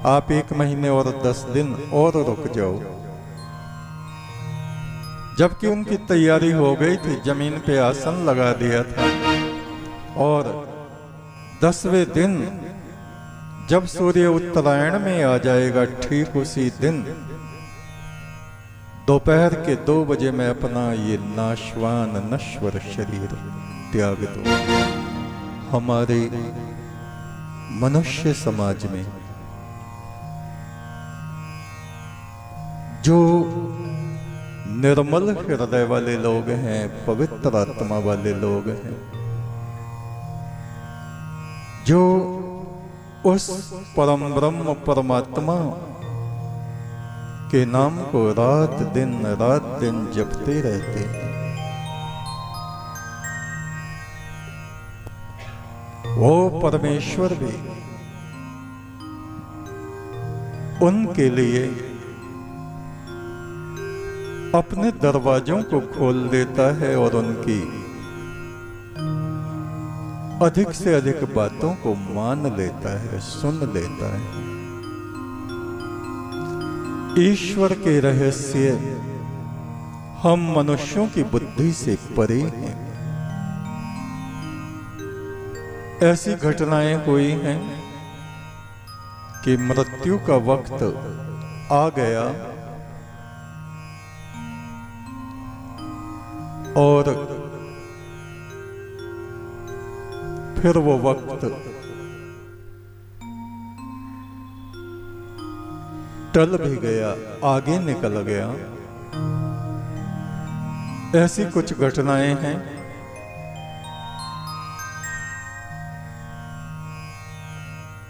आप 1 महीने और 10 दिन और रुक जाओ। जबकि उनकी तैयारी हो गई थी, जमीन पे आसन लगा दिया था। और 10वें दिन जब सूर्य उत्तरायण में आ जाएगा, ठीक उसी दिन दोपहर के 2 बजे मैं अपना ये नाशवान नश्वर शरीर त्याग दूं। हमारे मनुष्य समाज में जो निर्मल हृदय वाले लोग हैं, पवित्र आत्मा वाले लोग हैं, जो उस परम ब्रह्म परमात्मा के नाम को रात दिन जपते रहते हैं, वो परमेश्वर भी उनके लिए अपने दरवाजों को खोल देता है और उनकी अधिक से अधिक बातों को मान लेता है, सुन लेता है। ईश्वर के रहस्य हम मनुष्यों की बुद्धि से परे हैं। ऐसी घटनाएं हुई हैं कि मृत्यु का वक्त आ गया और फिर वो वक्त टल भी गया, आगे निकल गया। ऐसी कुछ घटनाएं हैं।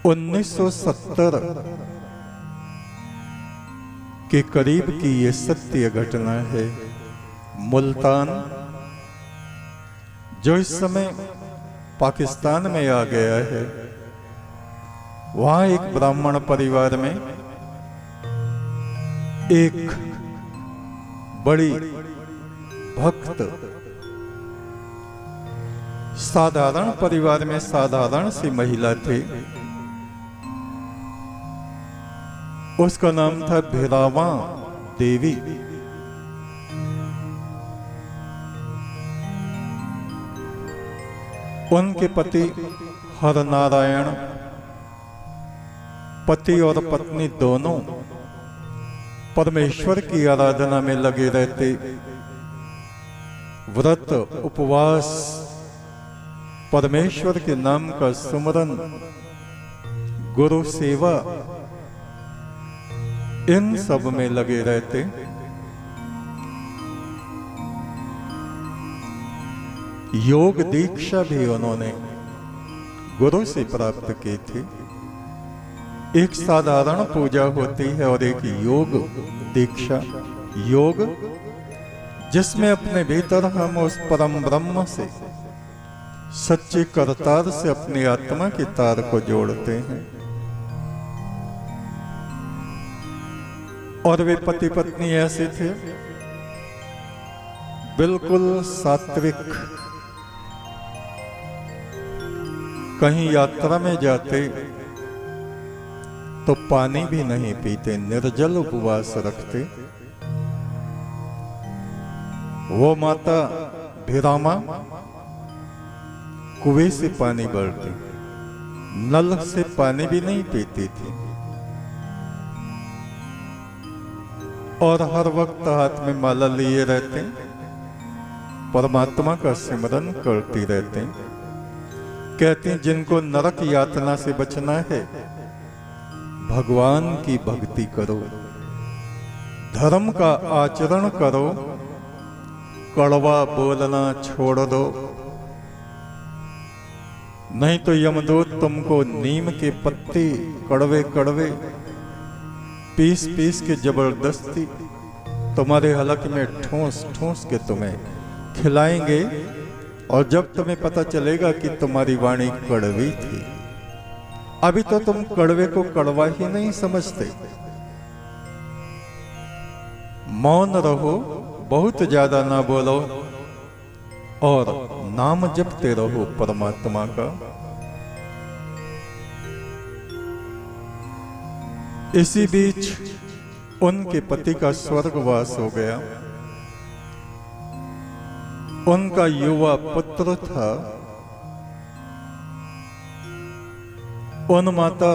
उन्नीस 1970 के करीब की ये सत्य घटना है। मुल्तान, जो इस समय पाकिस्तान में आ गया है, वहां एक ब्राह्मण परिवार में एक बड़ी भक्त, साधारण परिवार में साधारण सी महिला थी। उसका नाम था भैरावा देवी। उनके पति हरनारायण, पति और पत्नी दोनों परमेश्वर की आराधना में लगे रहते। व्रत, उपवास, परमेश्वर के नाम का सुमरन, गुरु सेवा, इन सब में लगे रहते। योग दीक्षा भी उन्होंने गुरु से प्राप्त की थी। एक साधारण पूजा होती है और एक योग दीक्षा, योग जिसमें अपने भीतर हम उस परम ब्रह्म से, सच्चे करतार से अपनी आत्मा की तार को जोड़ते हैं। और वे पति पत्नी ऐसे थे, बिल्कुल सात्विक। कहीं यात्रा में जाते तो पानी भी नहीं पीते, निर्जल उपवास रखते। वो माता भैरामा कुएं से पानी भरती, नल से पानी भी नहीं पीती थी और हर वक्त हाथ में माला लिए रहते, परमात्मा का सिमरन करती रहते। कहते जिनको नरक यातना से बचना है, भगवान की भक्ति करो, धर्म का आचरण करो, कड़वा बोलना छोड़ दो, नहीं तो यमदूत तुमको नीम के पत्ते कड़वे कड़वे पीस पीस के जबरदस्ती तुम्हारे हलक में ठूस ठूस के तुम्हें खिलाएंगे। और जब तुम्हें पता चलेगा कि तुम्हारी वाणी कड़वी थी, अभी तो तुम कड़वे को कड़वा ही नहीं समझते, मौन रहो, बहुत ज्यादा ना बोलो और नाम जपते रहो परमात्मा का। इसी बीच उनके पति का स्वर्गवास हो गया। उनका युवा पुत्र था। उन माता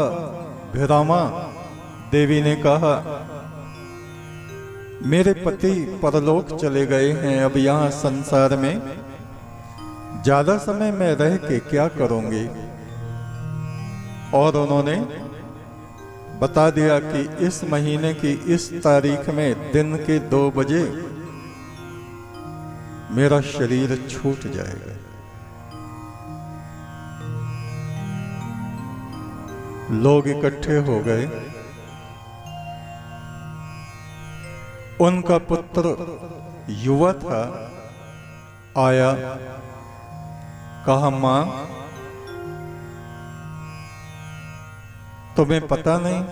भिरामा देवी ने कहा, मेरे पति परलोक चले गए हैं, अब यहाँ संसार में ज्यादा समय मैं रह के क्या करूंगी। और उन्होंने बता दिया कि इस महीने की इस तारीख में दिन के 2 बजे मेरा शरीर छूट जाएगा। लोग इकट्ठे हो गए। उनका पुत्र युवा था, आया, कहा, मां तुम्हें पता नहीं,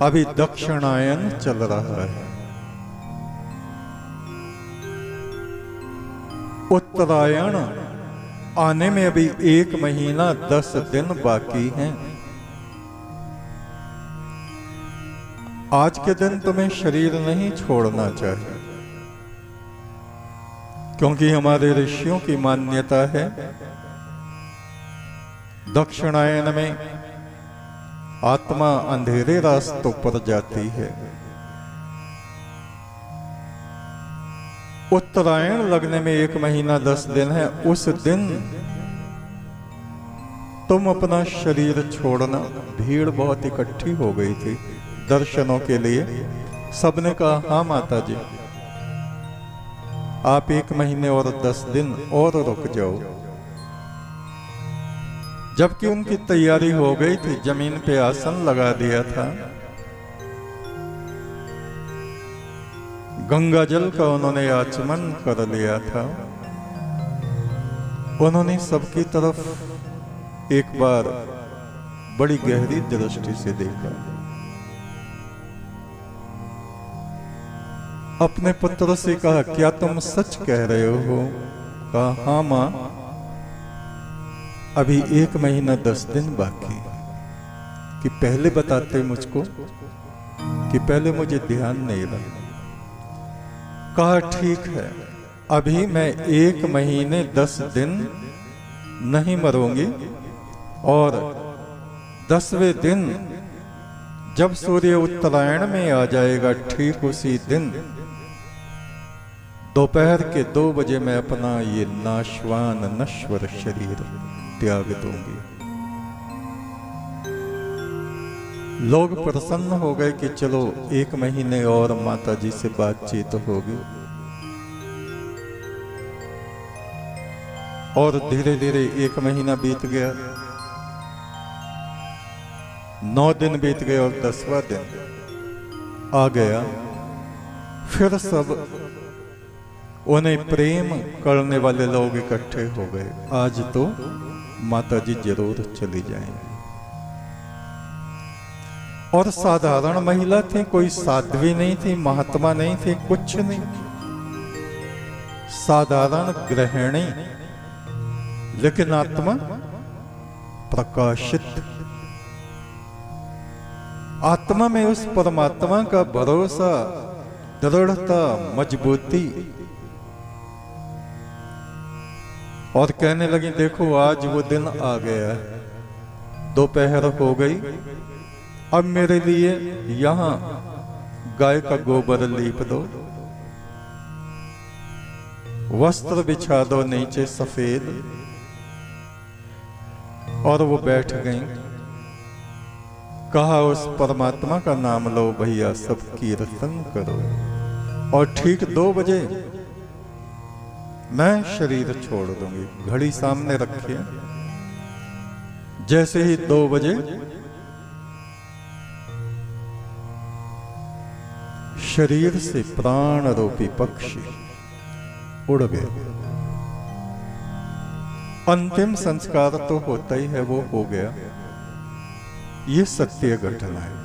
अभी दक्षिणायन चल रहा है, उत्तरायण आने में अभी 1 महीना 10 दिन बाकी हैं। आज के दिन तुम्हें शरीर नहीं छोड़ना चाहिए, क्योंकि हमारे ऋषियों की मान्यता है दक्षिणायन में आत्मा अंधेरे रास्तों पर जाती है। उत्तरायण लगने में 1 महीना 10 दिन है। उस दिन तुम अपना शरीर छोड़ना। भीड़ बहुत इकट्ठी हो गई थी दर्शनों के लिए। सबने कहा, हाँ माता जी, आप 1 महीने और 10 दिन और रुक जाओ। जबकि उनकी तैयारी हो गई थी, जमीन पे आसन लगा दिया था, गंगा जल का उन्होंने आचमन कर लिया था। उन्होंने सबकी तरफ एक बार बड़ी गहरी दृष्टि से देखा। अपने पुत्र से कहा, क्या तुम सच कह रहे हो? कहा, हाँ मां, अभी 1 महीना 10 दिन बाकी। कि पहले बताते मुझको, कि पहले मुझे ध्यान नहीं रहा। कहा, ठीक है, अभी मैं 1 महीने 10 दिन नहीं मरूंगी, और 10वें दिन जब सूर्य उत्तरायण में आ जाएगा, ठीक उसी दिन दोपहर के 2 बजे मैं अपना ये नाशवान नश्वर शरीर त्याग दूंगी। लोग प्रसन्न हो गए कि चलो 1 महीने और माता जी से बातचीत होगी। और धीरे धीरे 1 महीना बीत गया, 9 दिन बीत गए, और 10वां दिन आ गया। फिर सब उन्हें प्रेम करने वाले लोग इकट्ठे हो गए। आज तो माता जी जरूर चली जाएंगी। और साधारण महिला थी, कोई साध्वी नहीं थी, महात्मा नहीं थी, कुछ नहीं, साधारण गृहिणी, लेकिन आत्मा प्रकाशित। आत्मा में उस परमात्मा का भरोसा, दृढ़ता, मजबूती। और कहने लगी, देखो आज वो दिन आ गया है, दोपहर हो गई, अब मेरे लिए यहां गाय का गोबर लीप दो, वस्त्र बिछा दो नीचे सफेद। और वो बैठ गई। कहा, उस परमात्मा का नाम लो भैया, सब कीर्तन करो, और ठीक 2 बजे मैं शरीर छोड़ दूंगी। घड़ी सामने रखिए। जैसे ही 2 बजे शरीर से प्राण रूपी पक्षी उड़ गए। अंतिम संस्कार तो होता ही है, वो हो गया। ये सत्य घटना है।